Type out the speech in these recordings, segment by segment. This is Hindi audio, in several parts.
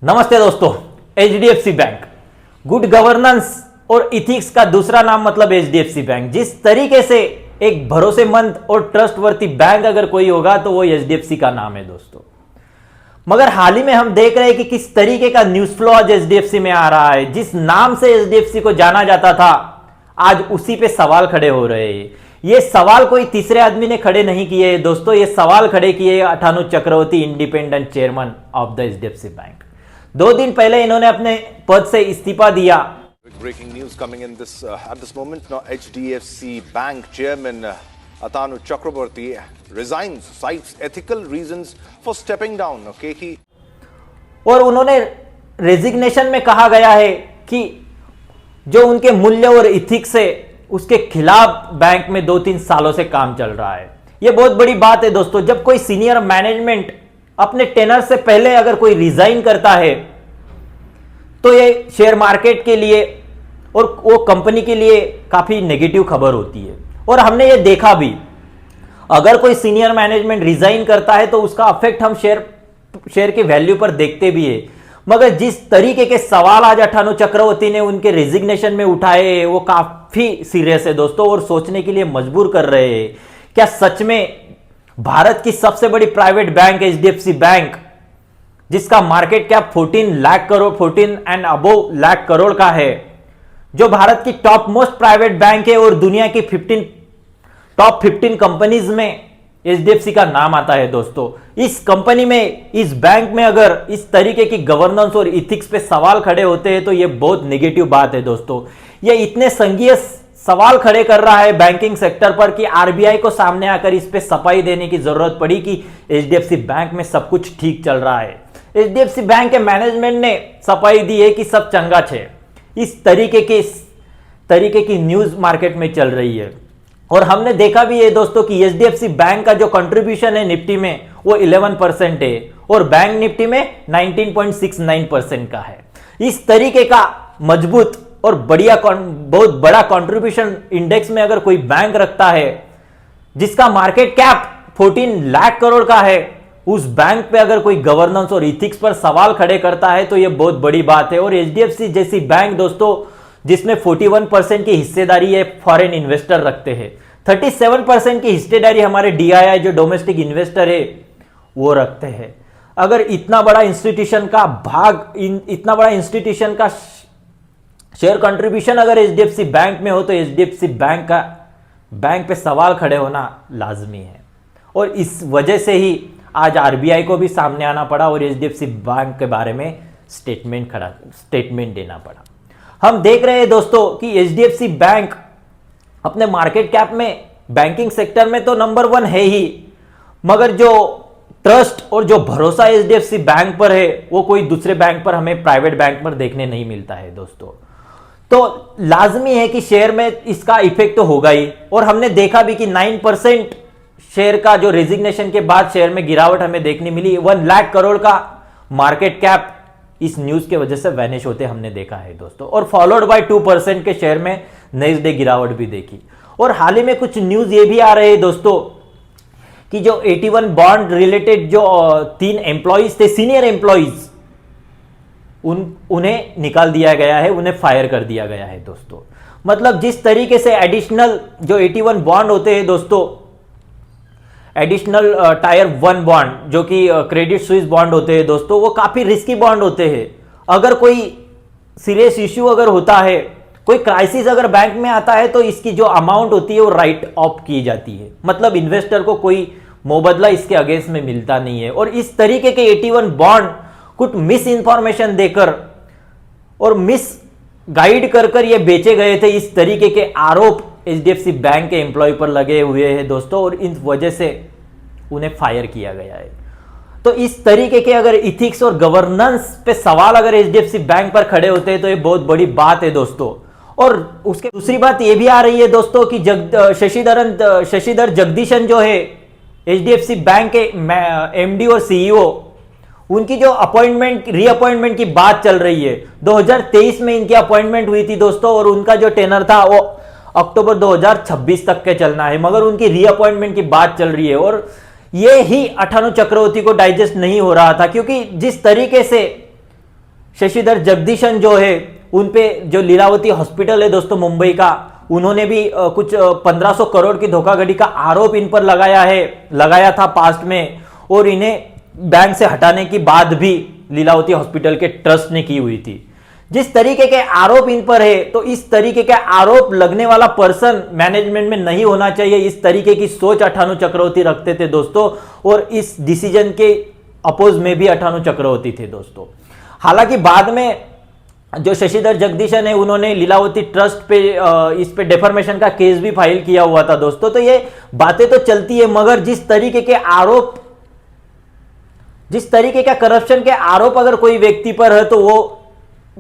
नमस्ते दोस्तों। एचडीएफसी बैंक गुड गवर्नेंस और इथिक्स का दूसरा नाम मतलब एचडीएफसी बैंक। जिस तरीके से एक भरोसेमंद और ट्रस्टवर्थी बैंक अगर कोई होगा तो वो एचडीएफसी का नाम है दोस्तों। मगर हाल ही में हम देख रहे हैं कि किस तरीके का न्यूज फ्लो आज एचडीएफसी में आ रहा है। जिस नाम से एचडीएफसी को जाना जाता था आज उसी पे सवाल खड़े हो रहे हैं। ये सवाल कोई तीसरे आदमी ने खड़े नहीं किए दोस्तों, ये सवाल खड़े किए Athanu Chakraborty, independent chairman of the HDFC bank. 2 दिन पहले इन्होंने अपने पद से इस्तीफा दिया। Breaking news coming in at this moment. Now, HDFC Bank Chairman Atanu Chakraborty resigns, cites ethical reasons for stepping down. Okay, और उन्होंने रेजिग्नेशन में कहा गया है कि जो उनके मूल्य और इथिक्स है उसके खिलाफ बैंक में 2-3 सालों से काम चल रहा है। यह बहुत बड़ी बात है दोस्तों। जब कोई सीनियर मैनेजमेंट अपने टेनर से पहले अगर कोई रिजाइन करता है तो ये शेयर मार्केट के लिए और वो कंपनी के लिए काफी नेगेटिव खबर होती है। और हमने ये देखा भी, अगर कोई सीनियर मैनेजमेंट रिजाइन करता है तो उसका इफेक्ट हम शेयर के वैल्यू पर देखते भी है। मगर जिस तरीके के सवाल आज अठानु चक्रवर्ती ने उनके रेजिग्नेशन में उठाए वो काफी सीरियस है दोस्तों और सोचने के लिए मजबूर कर रहे हैं। क्या सच में भारत की सबसे बड़ी प्राइवेट बैंक एचडीएफसी बैंक, जिसका market cap 14 lakh crore 14 and above lakh crore का है, जो भारत की टॉप मोस्ट प्राइवेट बैंक है और दुनिया की टॉप 15 कंपनीज में एचडीएफसी का नाम आता है दोस्तों। इस कंपनी में, इस बैंक में अगर इस तरीके की गवर्नेंस और इथिक्स पे सवाल खड़े होते हैं तो यह बहुत नेगेटिव बात है दोस्तों। यह इतने संघीय सवाल खड़े कर रहा है बैंकिंग सेक्टर पर कि आरबीआई को सामने आकर इस पे सफाई देने की जरूरत पड़ी कि एचडीएफसी बैंक में सब कुछ ठीक चल रहा है। एचडीएफसी बैंक के मैनेजमेंट ने सफाई दी है कि सब चंगा छे। इस तरीके की न्यूज मार्केट में चल रही है। और हमने देखा भी है दोस्तों कि एचडीएफसी बैंक का जो कंट्रीब्यूशन है निफ्टी में वो 11% है और बैंक निफ्टी में 19.69% का है। इस तरीके का मजबूत और बहुत बड़ा कंट्रीब्यूशन इंडेक्स में अगर कोई बैंक रखता है जिसका मार्केट कैप 14 लाख करोड़ का है, उस बैंक पे अगर कोई गवर्नेंस और इथिक्स पर सवाल खड़े करता है तो यह बहुत बड़ी बात है। और एचडीएफसी जैसी बैंक दोस्तों जिसमें 41% की हिस्सेदारी है फॉरेन इन्वेस्टर रखते हैं, 37% की हिस्सेदारी हमारे डीआईआई जो डोमेस्टिक इन्वेस्टर है वो रखते हैं। अगर इतना बड़ा इंस्टीट्यूशन का शेयर कंट्रीब्यूशन अगर एचडीएफसी बैंक में हो तो एचडीएफसी बैंक पे सवाल खड़े होना लाजमी है। और इस वजह से ही आज आरबीआई को भी सामने आना पड़ा और एचडीएफसी बैंक के बारे में स्टेटमेंट देना पड़ा। हम देख रहे हैं दोस्तों कि एचडीएफसी बैंक अपने मार्केट कैप में बैंकिंग सेक्टर में तो नंबर 1 है ही, मगर जो ट्रस्ट और जो भरोसा एचडीएफसी बैंक पर है वो कोई दूसरे बैंक पर, हमें प्राइवेट बैंक पर देखने नहीं मिलता है दोस्तों। तो लाजमी है कि शेयर में इसका इफेक्ट तो होगा ही। और हमने देखा भी कि 9% शेयर का जो रेजिग्नेशन के बाद शेयर में गिरावट हमें देखने मिली। 1 लाख करोड़ का मार्केट कैप इस न्यूज के वजह से वैनिश होते हमने देखा है दोस्तों। और फॉलोड बाय 2% के शेयर में नेक्स्ट डे गिरावट भी देखी। और हाल ही में कुछ न्यूज ये भी आ रहे हैं दोस्तों कि जो 81 बॉन्ड रिलेटेड जो 3 एम्प्लॉइज थे, सीनियर एम्प्लॉइज, उन्हें निकाल दिया गया है, उन्हें फायर कर दिया गया है दोस्तों। मतलब जिस तरीके से एडिशनल जो 81 बॉन्ड होते हैं दोस्तों, एडिशनल टायर 1 बॉन्ड जो कि क्रेडिट स्विस बॉन्ड होते हैं दोस्तों, वो काफी रिस्की बॉन्ड होते हैं। अगर कोई सीरियस इश्यू अगर होता है, कोई क्राइसिस अगर बैंक में आता है तो इसकी जो अमाउंट होती है वो राइट ऑफ की जाती है। मतलब इन्वेस्टर को कोई मुबदला इसके अगेंस्ट में मिलता नहीं है। और इस तरीके के 81 बॉन्ड कुछ मिस इंफॉर्मेशन देकर और मिस गाइड कर ये बेचे गए थे, इस तरीके के आरोप एचडीएफसी बैंक के एम्प्लॉय पर लगे हुए हैं दोस्तों। और इस वजह से उन्हें फायर किया गया है। तो इस तरीके के अगर इथिक्स और गवर्नेंस पे सवाल अगर एचडीएफसी बैंक पर खड़े होते हैं तो ये बहुत बड़ी बात है दोस्तों। और उसके दूसरी बात ये भी आ रही है दोस्तों कि शशिधर जगदीशन जो है एचडीएफसी बैंक के एमडी और सीईओ, उनकी जो रीअपॉइंटमेंट की बात चल रही है। 2023 में इनकी अपॉइंटमेंट हुई थी दोस्तों और उनका जो टेनर था वो अक्टूबर 2026 तक के चलना है, मगर उनकी रीअपॉइंटमेंट की बात चल रही है। और ये ही अठानु चक्रवर्ती को डाइजेस्ट नहीं हो रहा था, क्योंकि जिस तरीके से शशिधर जगदीशन जो है उन पे जो लीलावती हॉस्पिटल है दोस्तों मुंबई का, उन्होंने भी कुछ 1500 करोड़ की धोखाधड़ी का आरोप इन पर लगाया था पास्ट में, और इन्हें बैंक से हटाने की बात भी लीलावती हॉस्पिटल के ट्रस्ट ने की हुई थी। जिस तरीके के आरोप इन पर है, तो इस तरीके के आरोप लगने वाला पर्सन मैनेजमेंट में नहीं होना चाहिए। इस तरीके की सोच अठानु चक्रवर्ती रखते थे दोस्तों, और इस डिसीजन के अपोज में भी अठानु चक्रवर्ती थे दोस्तों। हालांकि बाद में जो शशिधर जगदीशन है, उन्होंने लीलावती ट्रस्ट पे इस पे डेफर्मेशन का केस भी फाइल किया हुआ था दोस्तों। तो ये बातें तो चलती है, मगर जिस तरीके का करप्शन के आरोप अगर कोई व्यक्ति पर है, तो वो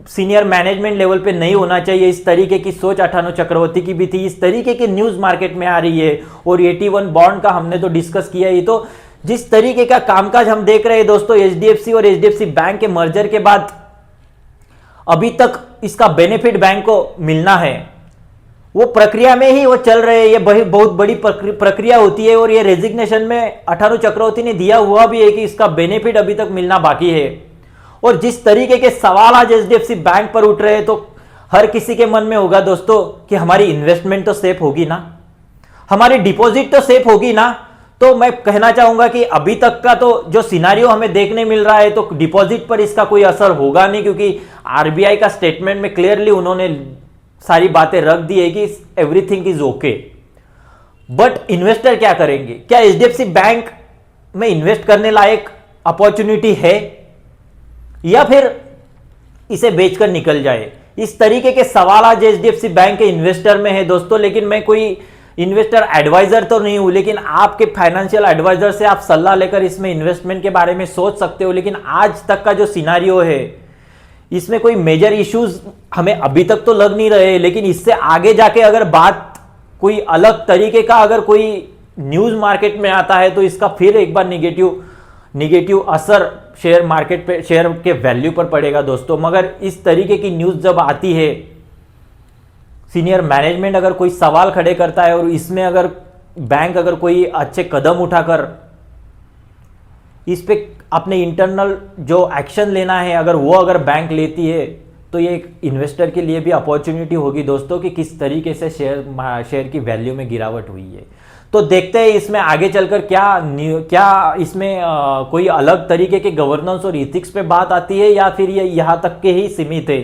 सीनियर मैनेजमेंट लेवल पे नहीं होना चाहिए। इस तरीके की सोच अठानु चक्रवर्ती की भी थी। इस तरीके की न्यूज मार्केट में आ रही है, और 81 बॉन्ड का हमने तो डिस्कस किया ही। तो जिस तरीके का कामकाज हम देख रहे हैं दोस्तों, एचडीएफसी और एचडीएफसी बैंक के मर्जर के बाद अभी तक इसका बेनिफिट बैंक को मिलना है, वो प्रक्रिया में ही वो चल रहे हैं। ये बहुत बड़ी प्रक्रिया होती है, और ये रेजिग्नेशन में अठानु चक्रवर्ती ने दिया हुआ भी है कि इसका बेनिफिट अभी तक मिलना बाकी है। और जिस तरीके के सवाल आज एचडीएफसी बैंक पर उठ रहे हैं, तो हर किसी के मन में होगा दोस्तों कि हमारी इन्वेस्टमेंट तो सेफ होगी ना, हमारी डिपॉजिट तो सेफ होगी ना। तो मैं कहना चाहूंगा कि अभी तक का तो जो सिनारियो हमें देखने मिल रहा है, तो डिपॉजिट पर इसका कोई असर होगा नहीं, क्योंकि आरबीआई का स्टेटमेंट में क्लियरली उन्होंने सारी बातें रख दी है कि everything is okay. But investor क्या करेंगे? क्या एचडीएफसी बैंक में इन्वेस्ट करने लायक अपॉर्चुनिटी है, या फिर इसे बेचकर निकल जाए? इस तरीके के सवाल आज एचडीएफसी बैंक के इन्वेस्टर में है दोस्तों। लेकिन मैं कोई इन्वेस्टर एडवाइजर तो नहीं हूं, लेकिन आपके फाइनेंशियल एडवाइजर से आप सलाह लेकर इसमें इन्वेस्टमेंट के बारे में सोच सकते हो। लेकिन आज तक का जो सिनारियो है, इसमें कोई मेजर इश्यूज हमें अभी तक तो लग नहीं रहे। लेकिन इससे आगे जाके अगर बात कोई अलग तरीके का अगर कोई न्यूज मार्केट में आता है, तो इसका फिर एक बार निगेटिव असर शेयर मार्केट पे, शेयर के वैल्यू पर पड़ेगा दोस्तों। मगर इस तरीके की न्यूज जब आती है, सीनियर मैनेजमेंट अगर कोई सवाल खड़े करता है, और इसमें अगर बैंक अगर कोई अच्छे कदम उठाकर इस पे अपने इंटरनल जो एक्शन लेना है, अगर बैंक लेती है, तो ये एक इन्वेस्टर के लिए भी अपॉर्चुनिटी होगी दोस्तों कि किस तरीके से शेयर की वैल्यू में गिरावट हुई है। तो देखते हैं इसमें आगे चलकर क्या इसमें कोई अलग तरीके के गवर्नेंस और इथिक्स पे बात आती है, या फिर ये यहाँ तक के ही सीमित है।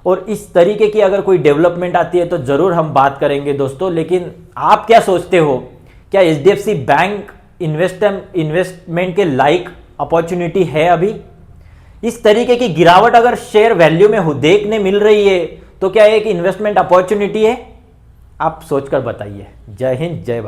और इस तरीके की अगर कोई डेवलपमेंट आती है, तो जरूर हम बात करेंगे दोस्तों। लेकिन आप क्या सोचते हो, क्या एचडीएफसी बैंक इन्वेस्टमेंट के लायक अपॉर्चुनिटी है अभी? इस तरीके की गिरावट अगर शेयर वैल्यू में देखने मिल रही है, तो क्या एक इन्वेस्टमेंट अपॉर्चुनिटी है? आप सोचकर बताइए। जय हिंद, जय भारत।